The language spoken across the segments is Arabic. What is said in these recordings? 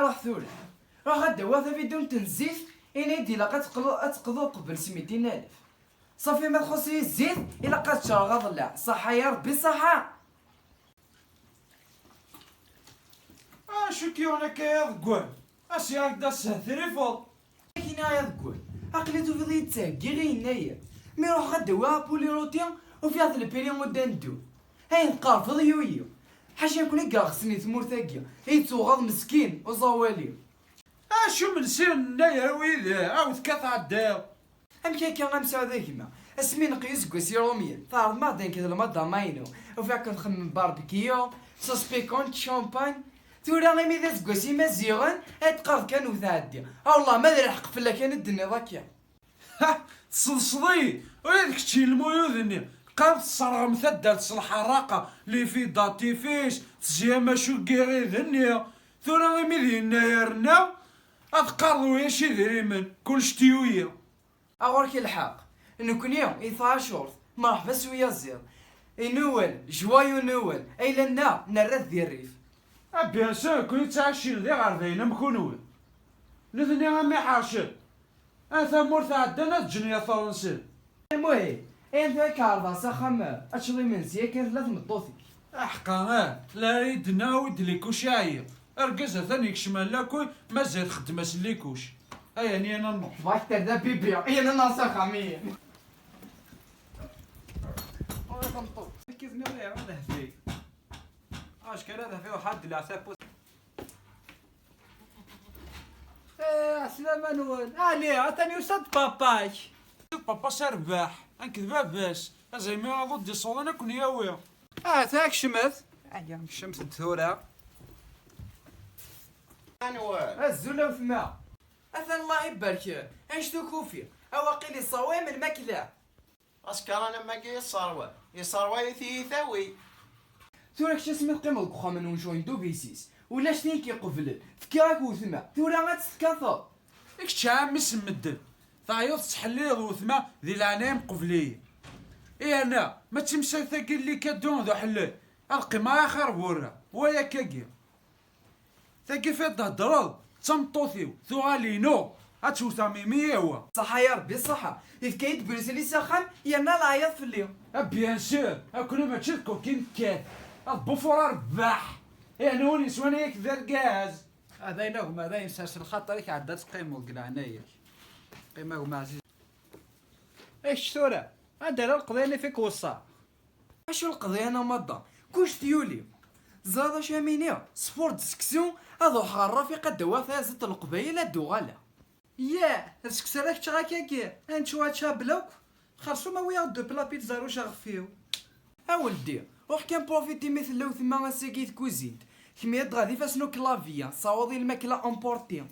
روح ثورة روح غدا واثا فيديو تنزيف يدي لا تقضو قبل 200,000 صافي ما تخصي الزيت الا قد غضلع صحة يا ربي صحة. شو كيونا كيضقون اسي هكدا سهتريفض كاين يا ذكول عقليتو في ضيت تاكي غير هنايا مي روح غدا وا بوليروتيان وفي هذا البيري مودان ندو هاي نقارفض يويو حاشا يكون يقرا خصني ثمور ثاقيا يتوغض مسكين وزوالي. شو من سير نايا ويذا عاود كاثع الداو ام كي غنمساو ذاكما اسمي نقيس كوسي رومية تعرف ما دين كذا المادا ماينو وفيها كنخمم باربيكيو صوص بيكون شامبان تورا غيمي ذا كوسي مزيغن اتقرض كانو ثادي والله ما دري حق فلا كان الدنيا ذاكيا تصلصلي وياك تشيل المويوذني قام تصرغ مثدل الحراقة اللي في داتي فيش تزيما شو كيغي ذنيا ثورا غيمي ذينا يرنا اذقرضو يا شي ذريمن كلش تيويا اغورك الحق انو كل يوم يطلع شورت مرحبا سويا الزير ينول جوايو نول اي لنا نرد ذي الريف بيان سور كون تعشيل ذي غارذينا مكونوي نذني غامي حاشد ثمور تعدنا تجني فرنسي المهم انت كارفا سخم اشري من زيك ثلاث مطوثي حقا لا يدنا ودلي كوش عايق ارقزها ثاني كشمال لاكوي مازال خدمة سليكوش يعني انا نروح باك تردا بيبيع انا ناصر خمية كيفني غير على هذي كان هذا فيه حد اللي عسى عسلامة نول علي عطاني وسط باباي بابا سرباح انكذبا باش زي ما غض يصول انا كون ياوي ثاك شمث يا شمس الثورة الزولة وثما اثن الله يبارك انشتو كوفي اواقيلي صوام الماكلة اسكر انا ما كي يصروى يثاوي ثورة كش اسمي قيمة الكخا من ونشوين دو بيسيس ولا شنين كي قفلت فكاك وثما ثورة ما تستكاثر إيك شعام مسمدن ثايوث تحليض وثما ذي العنايم قفلية إيه أنا ما تمشي ثاقي اللي كدون ذو حلال القيمة آخر بورا ويا كاكي ثاقي في تهدرض تمطوثيو ثوالينو هاتشو ثميمية هو صحة يا ربي صحة إذ كاين بريسلي ساخن يانا العياط في اليوم بيان سور أكون ما تشدكو كين كات البوفور رباح يعني وني سواني ياك ذا الغاز هذا ينوم هذا ينساس الخطر يك عدات قيمة وقلعنايا قيمة ومعزيز ايش ثورة هذا القضية فيك وصا اشو القضية انا مضى كوش تيولي زادا شامينيا سبورت سكسيون هذا حارة في قد دوافع زت القبيلة دوغالا ياه سكسراك تشغاكي انتوا تشابلوك خرصو ما ويا دو بلا بيتزا روش غفيو اولدي روح كان بروفيتي مثل لو ثما ساكيت كوزينت كمية غادي فاسنو كلافيا صاوضي الماكلة امبورتي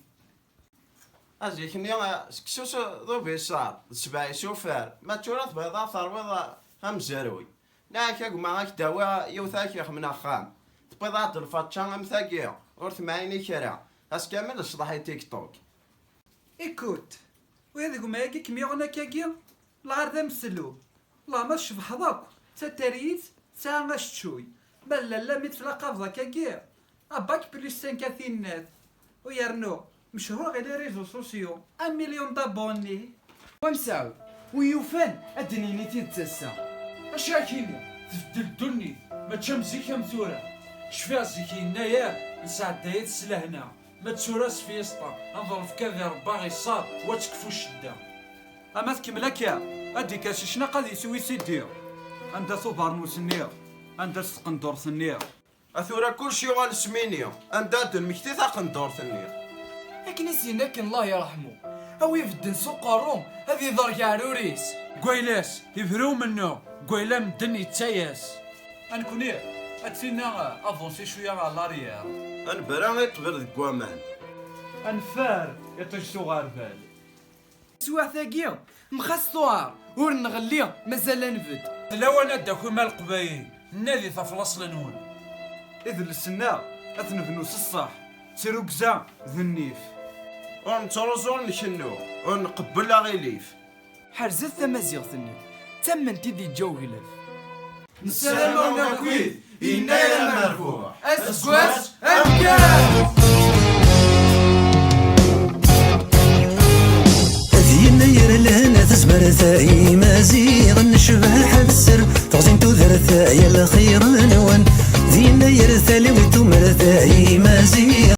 ازي كني سكسوس ذو بيصار سباعي سوفار ما تورث بيضاء ثروة همزروي ناك ما غاك دوا يوثاك يخمنا خام تبيضات الفاتشان امثاقيا ورث معيني كرا اسكامل الصلاحي تيك توك ايكوت وهذا قوما ياكي كمية غنا كاكيا العرض مسلو الله ما شبح ضاك تتريت ساعة شوي بل لا مثل قفضة كاكيا اباك بليس 50 ويرنو مشهور غير لي ريزو سوسيو 1,000,000 دابوني ومساو ويوفان الدنيا تيتسا أشاكيني تفدل دني ما تشمزي كم ثورة شفا زيكي نايا نساعد دايت سلهنا ما تسوراس في يسطا انظر في كذا رباغي صاد واتكفو الشدة اما تكملك يا ادي كاش شنا قد يسوي سيدي عندها صبار موسنيا عندها سقندور ثنيا اثورا كلشي غال سمينيا انداد المكتي قندور ثنيا لكن يسينك الله يرحمه او يفدن سوق الروم هذه ضرك عروريس قويلاس يفرو منو قويلا مدن يتساياس انكوني اتسينا افونسي شويه على لاريير انبرا يطبر ذك وامان انفار يطيشتو غاربال سوا ثاقيا مخصوار ور نغليا مازال نفد لو انا داكو مال القبايل نادي ثفلص لنون اذ السنا اثنفنوس الصح سيرو كزا ذنيف ونتروزون نشنو ونقبل غيليف حرزت ثمازيغ ثني تمن تيدي جو غلاف نسلم ونكويد إنا يا مرفوع اسكواس امكان مرثاي مازيغ نشبه حبسر تغزين تذرثا يا الخير نون دينا يرثالي وتمرثاي مازيغ